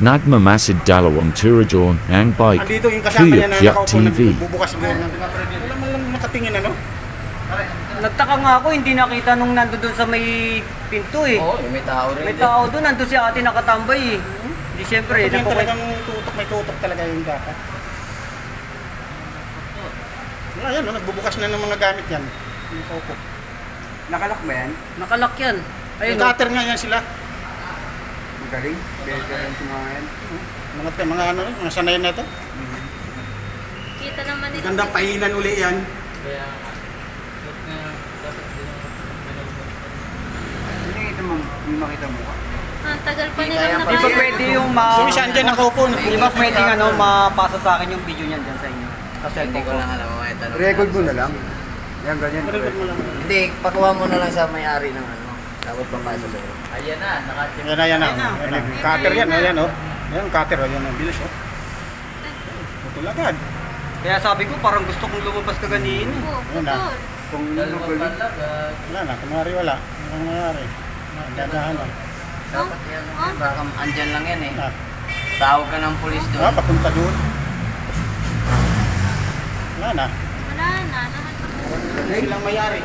Nagmamasid dalawang tirajon ang bike. Andito yung kasama niya Kuya na Piyak nakaupo, TV. nagbubukas siguro ng... Wala man lang nakatingin ano? Nagtaka nga ako, hindi nakita nung nando doon sa may pinto eh. Oo, may tao rin. May tao doon, nando si ate nakatambay eh. Hindi siyempre, Yan napukin. talagang tutok, may tutok talaga yung dapat. Wala yan, no? Nagbubukas na ng mga gamit yan. Nakaupo. Nakalak ba yan? Nakalak yan. May Ayun, cutter nga yan sila. Magaling. Veteran sa mga yan. Mga ano, mga sanay na ito. Kita naman nila. Magandang pahinan uli yan. Hindi ito makita mo ka. Ang tagal pa Hindi nilang kaya di ba nakaya. pwede yung ma... Yung isa andyan nakaupo. Di ba pwedeng ano, mapasa sa akin yung video niyan dyan sa inyo? Sa Hindi cellphone ko ko. lang alam mga tanong. Record mo na lang. Yan, ganyan. Record mo lang. Hindi, pakuha mo na lang sa may-ari ng ano. Tapos papasa sa iyo. Ayan na, nakatim. Yan na, yan na. Yan na. Cutter yan, ayan o. Yan, cutter o. Yan, ang bilis o. Putol agad. Kaya sabi ko, parang gusto kong lumabas ka ganina. Oo, Yan na. putol. Kung Dalawang galing. panlagat. Wala na, kumari wala. Ang nangyari. Dadahan na. Dapat yan. Baka andyan lang yan eh. Ah, Tawag ka ng pulis doon. papunta doon. Wala na. Wala na, lahat na. Silang mayari.